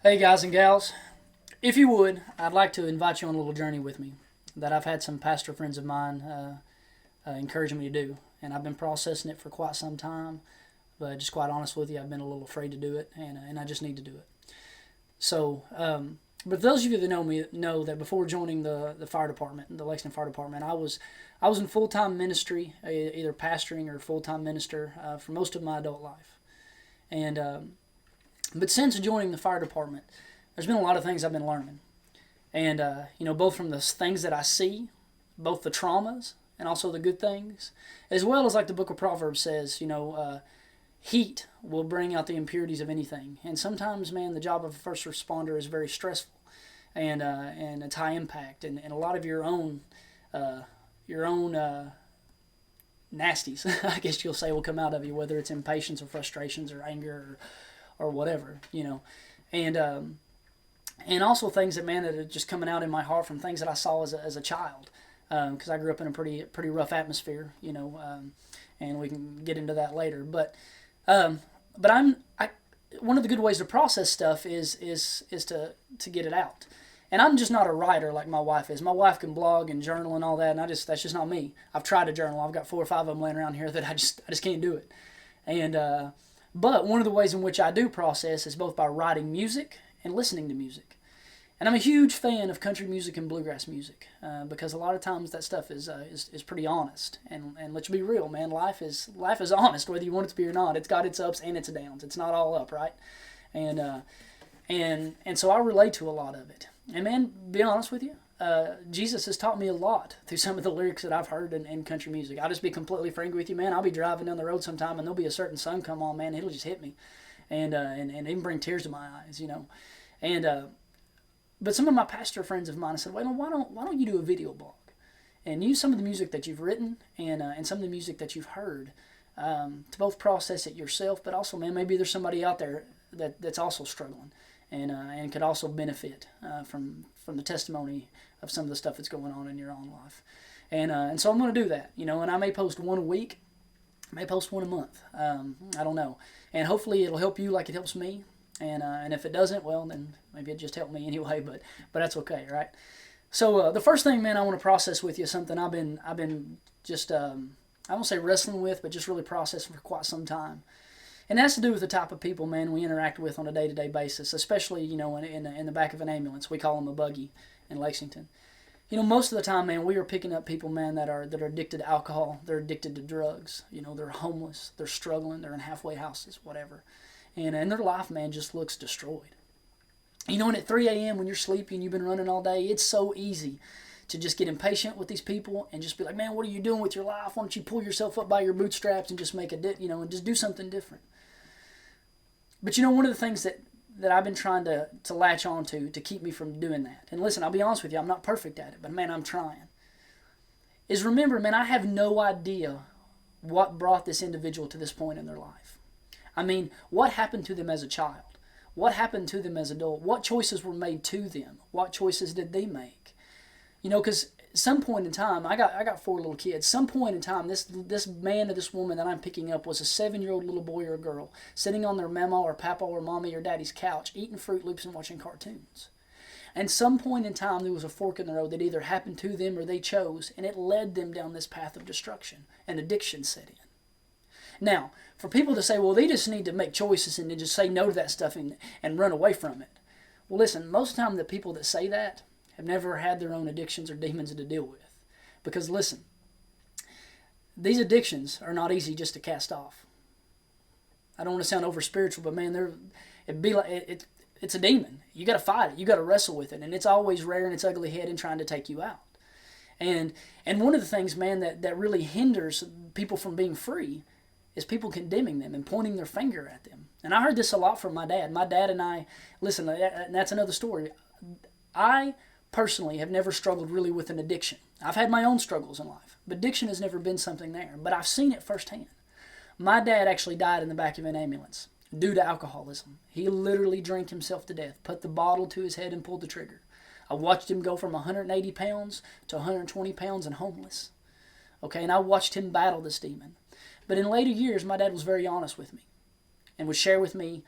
Hey guys and gals, if you would, I'd like to invite you on a little journey with me that I've had some pastor friends of mine encouraging me to do, and I've been processing it for quite some time. But just quite honest with you, I've been a little afraid to do it, and I just need to do it. So, but those of you that know me know that before joining the fire department, the Lexington Fire Department, I was in full time ministry, either pastoring or full time minister for most of my adult life, and but since joining the fire department, there's been a lot of things I've been learning. And, both from the things that I see, both the traumas and also the good things, as well as like the book of Proverbs says, heat will bring out the impurities of anything. And sometimes, man, the job of a first responder is very stressful and it's high impact. And a lot of your own nasties, I guess you'll say, will come out of you, whether it's impatience or frustrations or anger or whatever, and also things that, man, that are just coming out in my heart from things that I saw as a child, because I grew up in a pretty rough atmosphere, and we can get into that later. But I one of the good ways to process stuff is to get it out. And I'm just not a writer like my wife is. My wife can blog and journal and all that, and that's just not me. I've tried to journal. I've got 4 or 5 of them laying around here that I just can't do it. And but one of the ways in which I do process is both by writing music and listening to music. And I'm a huge fan of country music and bluegrass music because a lot of times that stuff is pretty honest. And let's be real, man. Life is honest, whether you want it to be or not. It's got its ups and its downs. It's not all up, right? And and so I relate to a lot of it. And man, be honest with you, Jesus has taught me a lot through some of the lyrics that I've heard in country music. I'll just be completely frank with you, man. I'll be driving down the road sometime and there'll be a certain song come on, man. It'll just hit me, and even bring tears to my eyes. And but some of my pastor friends of mine said, well, why don't you do a video blog and use some of the music that you've written and some of the music that you've heard to both process it yourself, but also, man, maybe there's somebody out there that's also struggling and could also benefit from the testimony of some of the stuff that's going on in your own life. And so I'm going to do that, and I may post one a week, I may post one a month. I don't know. And hopefully it'll help you like it helps me. And if it doesn't, well, then maybe it just helped me anyway, but that's okay, right? So the first thing, man, I want to process with you is something I've been just I won't say wrestling with, but just really processing for quite some time. And it has to do with the type of people, man, we interact with on a day-to-day basis, especially, in the back of an ambulance. We call them a buggy in Lexington. Most of the time, man, we are picking up people, man, that are addicted to alcohol. They're addicted to drugs. They're homeless. They're struggling. They're in halfway houses, whatever. And their life, man, just looks destroyed. And at 3 a.m. when you're sleepy and you've been running all day, it's so easy to just get impatient with these people and just be like, man, what are you doing with your life? Why don't you pull yourself up by your bootstraps and just make and just do something different? But one of the things that I've been trying to latch on to keep me from doing that, and listen, I'll be honest with you, I'm not perfect at it, but man, I'm trying, is remember, man, I have no idea what brought this individual to this point in their life. I mean, what happened to them as a child? What happened to them as an adult? What choices were made to them? What choices did they make? Because some point in time, I got 4 little kids. Some point in time, this man or this woman that I'm picking up was a 7-year-old little boy or a girl sitting on their mama or papa or mommy or daddy's couch eating Fruit Loops and watching cartoons. And some point in time, there was a fork in the road that either happened to them or they chose, and it led them down this path of destruction, and addiction set in. Now, for people to say, well, they just need to make choices and then just say no to that stuff and run away from it. Well, listen, most of the time the people that say that have never had their own addictions or demons to deal with. Because listen, these addictions are not easy just to cast off. I don't want to sound over spiritual, but man, it's a demon. You got to fight it. You got to wrestle with it, and it's always rearing its ugly head and trying to take you out. And one of the things, man, that really hinders people from being free is people condemning them and pointing their finger at them. And I heard this a lot from my dad. My dad and I, listen, and that's another story. I personally have never struggled really with an addiction. I've had my own struggles in life, but addiction has never been something there. But I've seen it firsthand. My dad actually died in the back of an ambulance due to alcoholism. He literally drank himself to death, put the bottle to his head and pulled the trigger. I watched him go from 180 pounds to 120 pounds and homeless. Okay, and I watched him battle this demon. But in later years, my dad was very honest with me and would share with me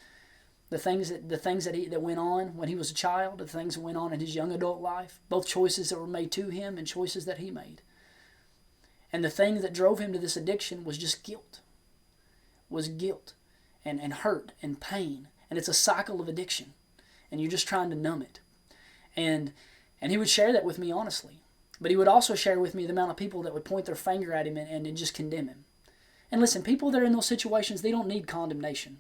the things that went on when he was a child, the things that went on in his young adult life, both choices that were made to him and choices that he made. And the thing that drove him to this addiction was just guilt. Was guilt and hurt and pain. And it's a cycle of addiction. And you're just trying to numb it. And he would share that with me honestly. But he would also share with me the amount of people that would point their finger at him and just condemn him. And listen, people that are in those situations, they don't need condemnation.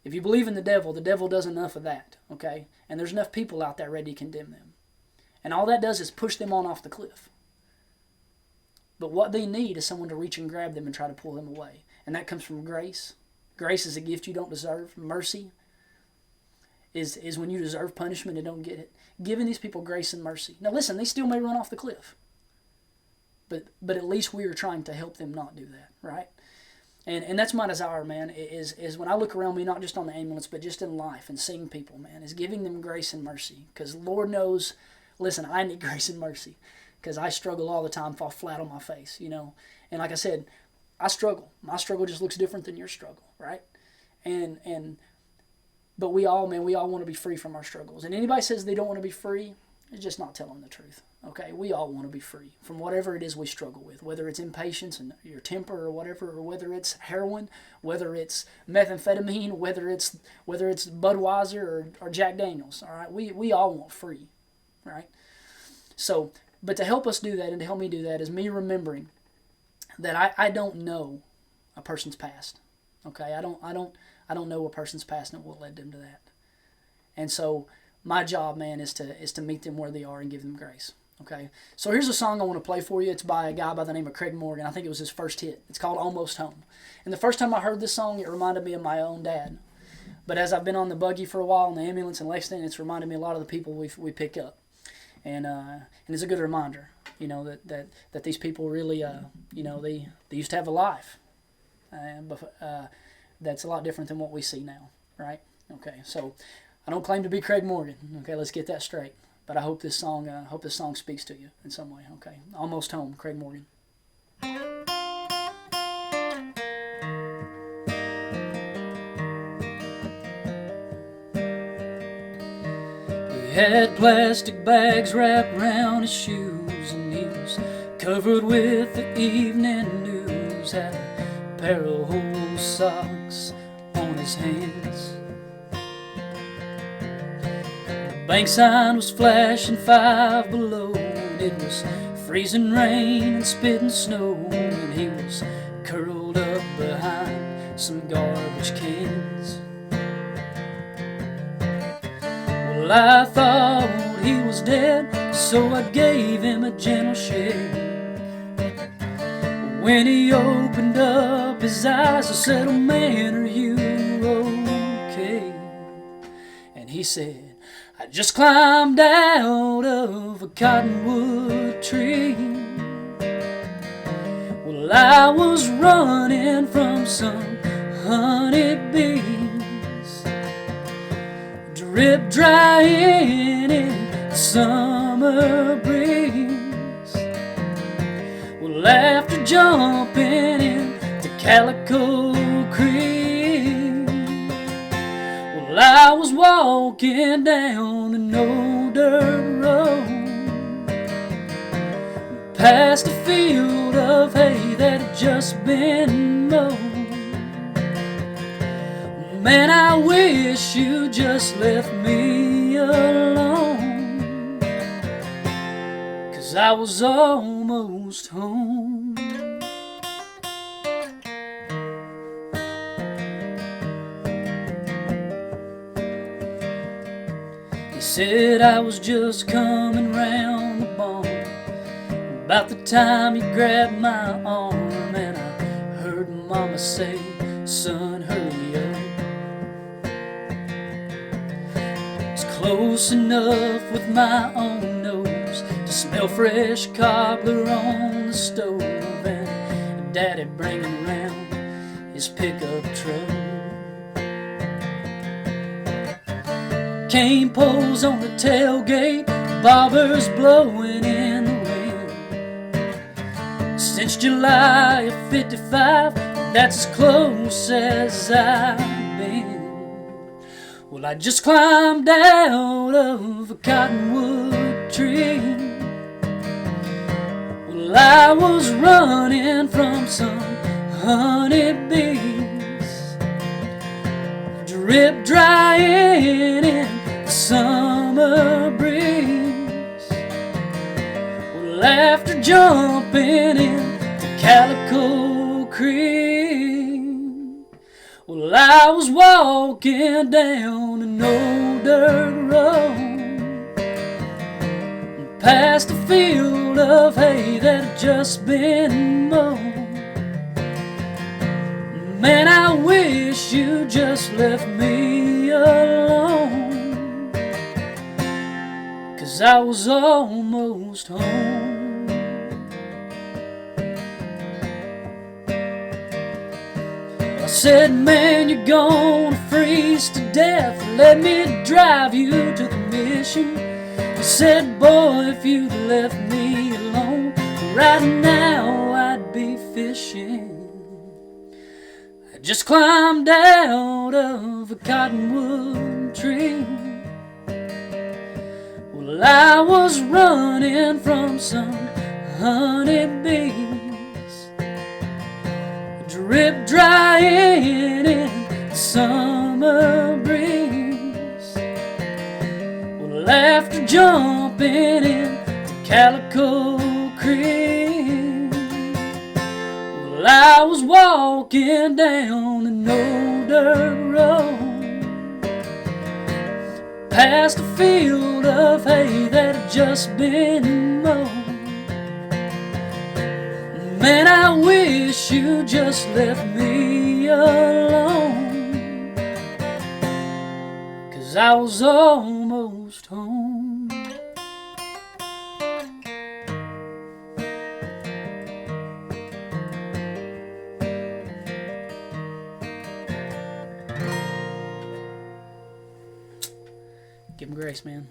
If you believe in the devil does enough of that, okay? And there's enough people out there ready to condemn them. And all that does is push them on off the cliff. But what they need is someone to reach and grab them and try to pull them away. And that comes from grace. Grace is a gift you don't deserve. Mercy is when you deserve punishment and don't get it. Giving these people grace and mercy. Now listen, they still may run off the cliff. But at least we are trying to help them not do that, right? And that's my desire, man, is when I look around me, not just on the ambulance, but just in life and seeing people, man, is giving them grace and mercy. Because Lord knows, listen, I need grace and mercy. Because I struggle all the time, fall flat on my face, you know. And like I said, I struggle. My struggle just looks different than your struggle, right? But we all want to be free from our struggles. And anybody says they don't want to be free, it's just not telling the truth. Okay, we all want to be free from whatever it is we struggle with, whether it's impatience and your temper or whatever, or whether it's heroin, whether it's methamphetamine, whether it's Budweiser or Jack Daniels. All right, we all want free, right? So, but to help us do that and to help me do that is me remembering that I don't know a person's past. Okay, I don't know a person's past and what led them to that. And so my job, man, is to meet them where they are and give them grace. Okay, so here's a song I want to play for you. It's by a guy by the name of Craig Morgan. I think it was his first hit. It's called Almost Home. And the first time I heard this song, it reminded me of my own dad. But as I've been on the buggy for a while in the ambulance in Lexington, it's reminded me a lot of the people we pick up. And it's a good reminder, you know, that these people really, you know, they used to have a life. That's a lot different than what we see now, right? Okay, so I don't claim to be Craig Morgan. Okay, let's get that straight. But I hope this song speaks to you in some way. Okay, Almost Home, Craig Morgan. He had plastic bags wrapped around his shoes, and he was covered with the evening news. Had a pair of old socks on his hands. Bank sign was flashing 5 below. It was freezing rain and spitting snow, and he was curled up behind some garbage cans. Well, I thought he was dead, so I gave him a gentle shake. When he opened up his eyes, I said, "Oh man, are you okay?" And he said, "I just climbed out of a cottonwood tree. Well, I was running from some honeybees, drip drying in the summer breeze. Well, after jumping into Calico Creek, well, I was walking down an old dirt road, past a field of hay that had just been mowed. Man, I wish you just left me alone, 'cause I was almost home." He said, "I was just coming round the barn about the time you grabbed my arm, and I heard Mama say, 'Son, hurry up.' It's close enough with my own nose to smell fresh cobbler on the stove, and Daddy bringing around his pickup truck. Cane poles on the tailgate, bobbers blowing in the wind. Since July of '55, that's as close as I've been. Well, I just climbed out of a cottonwood tree. Well, I was running from some honeybees, drip drying in the summer breeze. Well, after jumping in the Calico Creek, well, I was walking down an old dirt road, past a field of hay that had just been mowed. Man, I wish you just left me alone, 'cause I was almost home. I said, man, you're gonna freeze to death, let me drive you to the mission. He said, boy, if you'd left me alone, right now I'd be fishing. I just climbed out of a cottonwood tree. Well, I was running from some honeybees, drip drying in the summer breeze. Well, after jumping in the Calico Creek, well, I was walking down an old dirt road, past a field of hay that had just been mowed. Man, I wish you just left me alone, 'cause I was almost home. Give him grace, man.